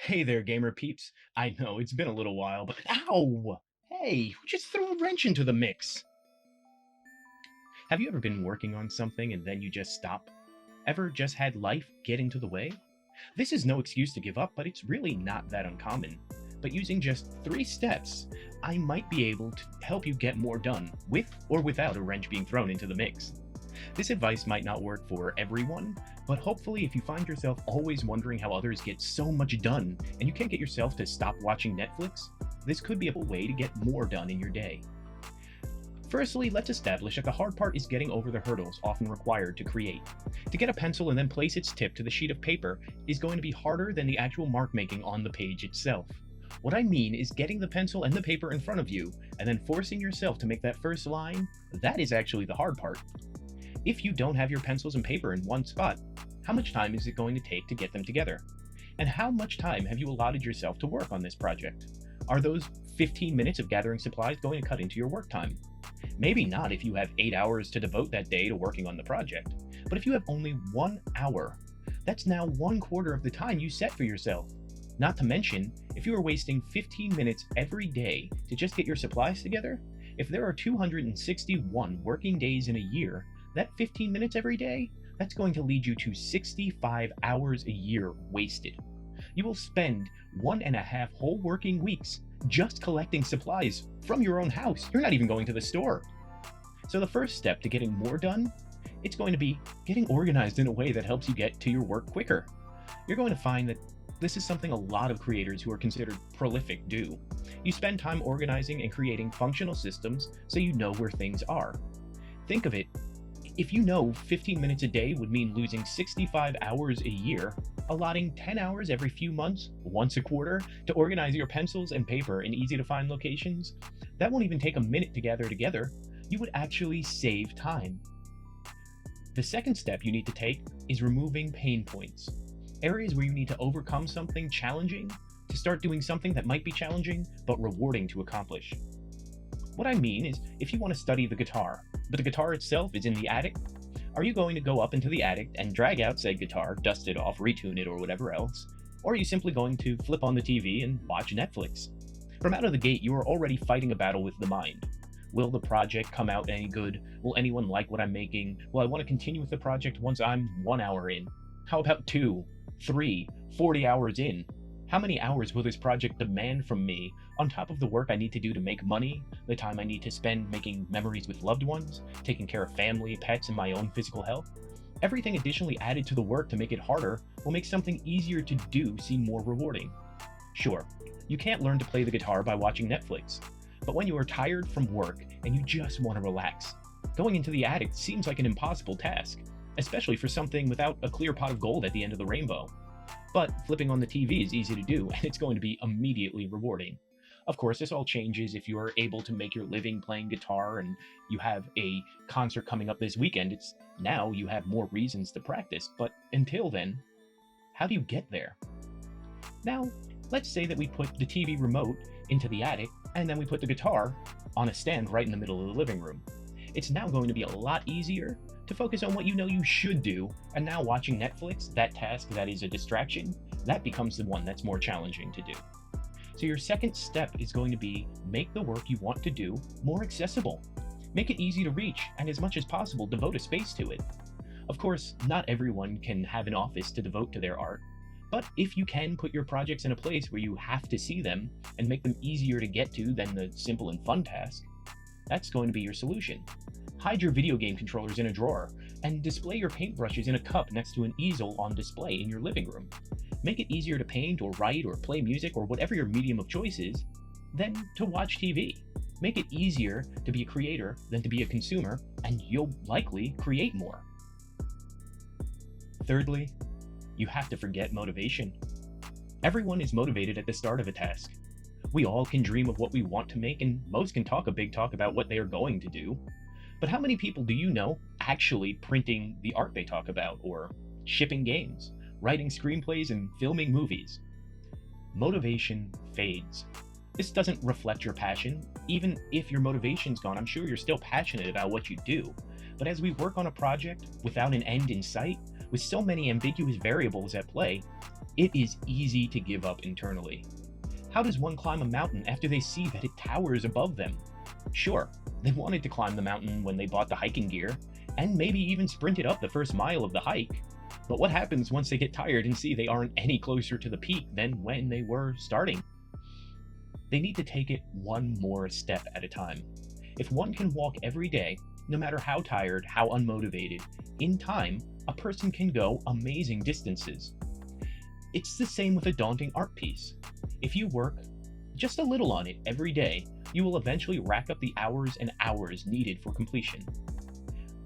Hey there, gamer peeps. I know it's been a little while, but ow! Hey, who just threw a wrench into the mix? Have you ever been working on something and then you just stop? Ever just had life get into the way? This is no excuse to give up, but it's really not that uncommon. But using just 3 steps, I might be able to help you get more done, with or without a wrench being thrown into the mix. This advice might not work for everyone, but hopefully, if you find yourself always wondering how others get so much done and you can't get yourself to stop watching Netflix, this could be a way to get more done in your day. Firstly, let's establish that the hard part is getting over the hurdles often required to create. To get a pencil and then place its tip to the sheet of paper is going to be harder than the actual mark making on the page itself. What I mean is getting the pencil and the paper in front of you and then forcing yourself to make that first line. That is actually the hard part. If you don't have your pencils and paper in one spot, how much time is it going to take to get them together? And how much time have you allotted yourself to work on this project? Are those 15 minutes of gathering supplies going to cut into your work time? Maybe not if you have 8 hours to devote that day to working on the project, but if you have only 1 hour, that's now 1/4 of the time you set for yourself. Not to mention, if you are wasting 15 minutes every day to just get your supplies together, if there are 261 working days in a year, that 15 minutes every day, that's going to lead you to 65 hours a year wasted. You will spend 1.5 whole working weeks just collecting supplies from your own house. You're not even going to the store. So the first step to getting more done, it's going to be getting organized in a way that helps you get to your work quicker. You're going to find that this is something a lot of creators who are considered prolific do. You spend time organizing and creating functional systems so you know where things are. Think of it, if you know 15 minutes a day would mean losing 65 hours a year, allotting 10 hours every few months, once a quarter, to organize your pencils and paper in easy to find locations, that won't even take a minute to gather together. You would actually save time. The second step you need to take is removing pain points. Areas where you need to overcome something challenging to start doing something that might be challenging but rewarding to accomplish. What I mean is, if you want to study the guitar, but the guitar itself is in the attic, are you going to go up into the attic and drag out said guitar, dust it off, retune it, or whatever else? Or are you simply going to flip on the TV and watch Netflix? From out of the gate, you are already fighting a battle with the mind. Will the project come out any good? Will anyone like what I'm making? Will I want to continue with the project once I'm 1 hour in? How about 2, 3, 40 hours in? How many hours will this project demand from me, on top of the work I need to do to make money, the time I need to spend making memories with loved ones, taking care of family, pets, and my own physical health? Everything additionally added to the work to make it harder will make something easier to do seem more rewarding. Sure, you can't learn to play the guitar by watching Netflix, but when you are tired from work and you just want to relax, going into the attic seems like an impossible task, especially for something without a clear pot of gold at the end of the rainbow. But flipping on the TV is easy to do, and it's going to be immediately rewarding. Of course, this all changes if you are able to make your living playing guitar and you have a concert coming up this weekend. It's now you have more reasons to practice, but until then, how do you get there? Now, let's say that we put the TV remote into the attic and then we put the guitar on a stand right in the middle of the living room. It's now going to be a lot easier to focus on what you know you should do, and now watching Netflix, that task that is a distraction, that becomes the one that's more challenging to do. So your second step is going to be make the work you want to do more accessible. Make it easy to reach, and as much as possible, devote a space to it. Of course, not everyone can have an office to devote to their art, but if you can put your projects in a place where you have to see them and make them easier to get to than the simple and fun task, that's going to be your solution. Hide your video game controllers in a drawer and display your paintbrushes in a cup next to an easel on display in your living room. Make it easier to paint or write or play music or whatever your medium of choice is than to watch TV. Make it easier to be a creator than to be a consumer, and you'll likely create more. Thirdly, you have to forget motivation. Everyone is motivated at the start of a task. We all can dream of what we want to make, and most can talk a big talk about what they are going to do. But how many people do you know actually printing the art they talk about, or shipping games, writing screenplays, and filming movies? Motivation fades. This doesn't reflect your passion. Even if your motivation's gone, I'm sure you're still passionate about what you do. But as we work on a project without an end in sight, with so many ambiguous variables at play, It is easy to give up internally. How does one climb a mountain after they see that it towers above them? Sure, they wanted to climb the mountain when they bought the hiking gear, and maybe even sprinted up the first mile of the hike. But what happens once they get tired and see they aren't any closer to the peak than when they were starting? They need to take it one more step at a time. If one can walk every day, no matter how tired, how unmotivated, in time, a person can go amazing distances. It's the same with a daunting art piece. If you work just a little on it every day, you will eventually rack up the hours and hours needed for completion.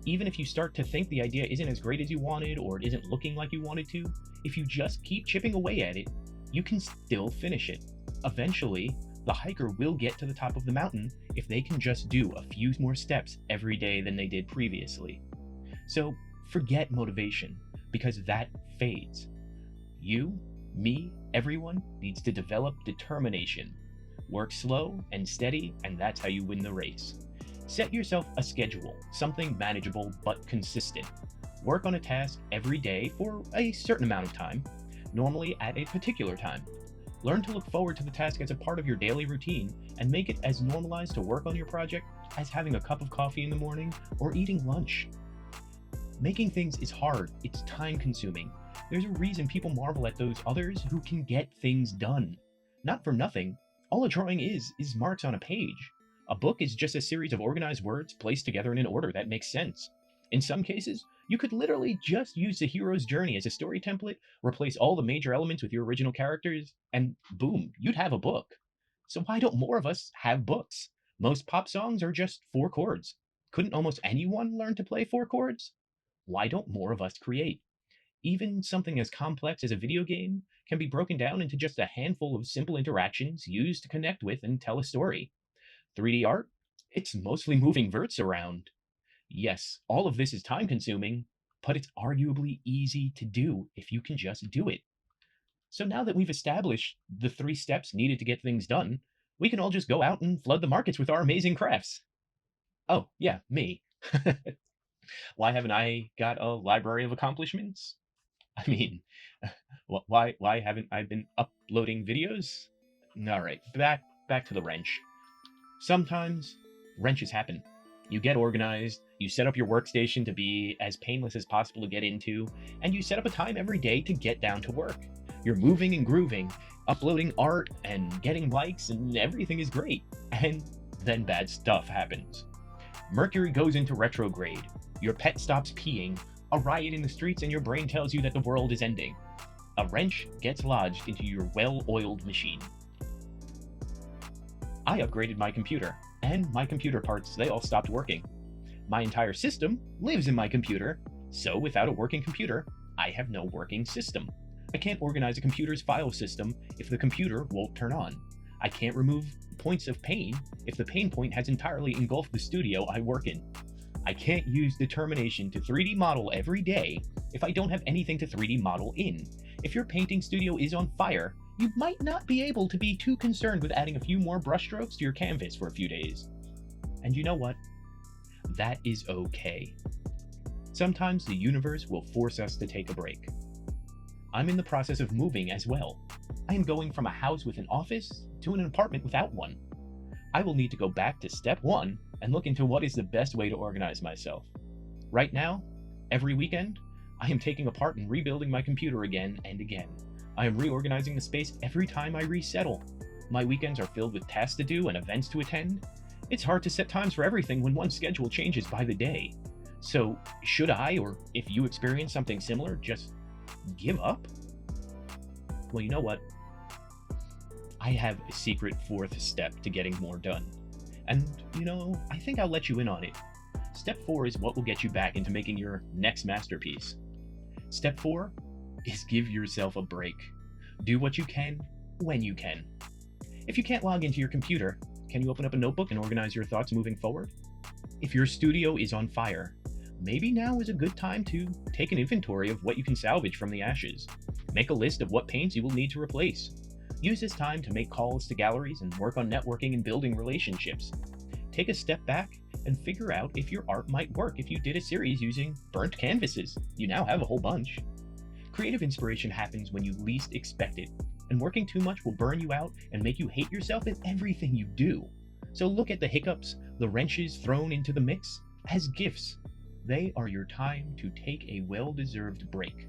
Even if you start to think the idea isn't as great as you wanted or it isn't looking like you wanted to, if you just keep chipping away at it, you can still finish it. Eventually, the hiker will get to the top of the mountain if they can just do a few more steps every day than they did previously. So forget motivation, because that fades. You, me, everyone needs to develop determination. Work slow and steady, and that's how you win the race. Set yourself a schedule, something manageable but consistent. Work on a task every day for a certain amount of time, normally at a particular time. Learn to look forward to the task as a part of your daily routine and make it as normalized to work on your project as having a cup of coffee in the morning or eating lunch. Making things is hard, it's time consuming. There's a reason people marvel at those others who can get things done. Not for nothing, all a drawing is marks on a page. A book is just a series of organized words placed together in an order that makes sense. In some cases, you could literally just use the hero's journey as a story template, replace all the major elements with your original characters, and boom, you'd have a book. So why don't more of us have books? Most pop songs are just 4 chords. Couldn't almost anyone learn to play 4 chords? Why don't more of us create? Even something as complex as a video game can be broken down into just a handful of simple interactions used to connect with and tell a story. 3D art? It's mostly moving verts around. Yes, all of this is time consuming, but it's arguably easy to do if you can just do it. So now that we've established the 3 steps needed to get things done, we can all just go out and flood the markets with our amazing crafts. Oh, yeah, me. Why haven't I got a library of accomplishments? I mean, why haven't I been uploading videos? All right, back to the wrench. Sometimes wrenches happen. You get organized, you set up your workstation to be as painless as possible to get into, and you set up a time every day to get down to work. You're moving and grooving, uploading art and getting likes, and everything is great. And then bad stuff happens. Mercury goes into retrograde. Your pet stops peeing, a riot in the streets, and your brain tells you that the world is ending. A wrench gets lodged into your well-oiled machine. I upgraded my computer, and my computer parts, they all stopped working. My entire system lives in my computer, so without a working computer, I have no working system. I can't organize a computer's file system if the computer won't turn on. I can't remove points of pain if the pain point has entirely engulfed the studio I work in. I can't use determination to 3D model every day if I don't have anything to 3D model in. If your painting studio is on fire, you might not be able to be too concerned with adding a few more brushstrokes to your canvas for a few days. And you know what? That is okay. Sometimes the universe will force us to take a break. I'm in the process of moving as well. I am going from a house with an office to an apartment without one. I will need to go back to step 1 and look into what is the best way to organize myself. Right now, every weekend, I am taking apart and rebuilding my computer again and again. I am reorganizing the space every time I resettle. My weekends are filled with tasks to do and events to attend. It's hard to set times for everything when one's schedule changes by the day. So, should I, or if you experience something similar, just give up? Well, you know what? I have a secret 4th step to getting more done. And, I think I'll let you in on it. Step 4 is what will get you back into making your next masterpiece. Step 4 is give yourself a break. Do what you can, when you can. If you can't log into your computer, can you open up a notebook and organize your thoughts moving forward? If your studio is on fire, maybe now is a good time to take an inventory of what you can salvage from the ashes. Make a list of what paints you will need to replace. Use this time to make calls to galleries and work on networking and building relationships. Take a step back and figure out if your art might work if you did a series using burnt canvases. You now have a whole bunch. Creative inspiration happens when you least expect it, and working too much will burn you out and make you hate yourself in everything you do. So look at the hiccups, the wrenches thrown into the mix, as gifts. They are your time to take a well deserved break.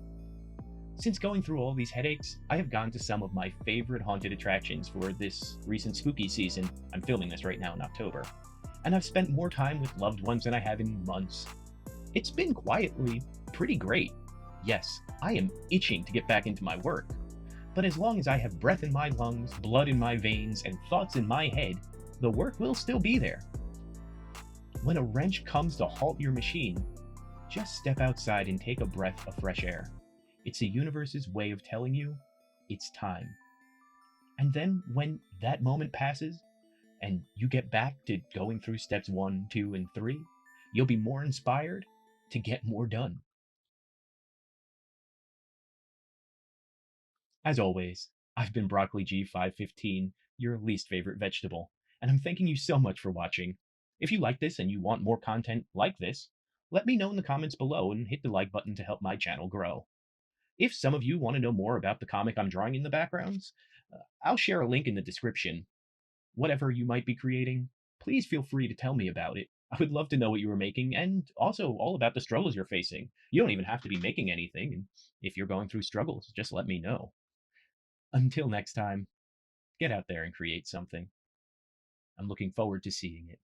Since going through all these headaches, I have gone to some of my favorite haunted attractions for this recent spooky season. I'm filming this right now in October. And I've spent more time with loved ones than I have in months. It's been quietly pretty great. Yes, I am itching to get back into my work. But as long as I have breath in my lungs, blood in my veins, and thoughts in my head, the work will still be there. When a wrench comes to halt your machine, just step outside and take a breath of fresh air. It's the universe's way of telling you it's time. And then when that moment passes and you get back to going through steps 1, 2, and 3, you'll be more inspired to get more done. As always, I've been Broccoli G515, your least favorite vegetable, and I'm thanking you so much for watching. If you like this and you want more content like this, let me know in the comments below and hit the like button to help my channel grow. If some of you want to know more about the comic I'm drawing in the backgrounds, I'll share a link in the description. Whatever you might be creating, please feel free to tell me about it. I would love to know what you were making and also all about the struggles you're facing. You don't even have to be making anything, and if you're going through struggles, just let me know. Until next time, get out there and create something. I'm looking forward to seeing it.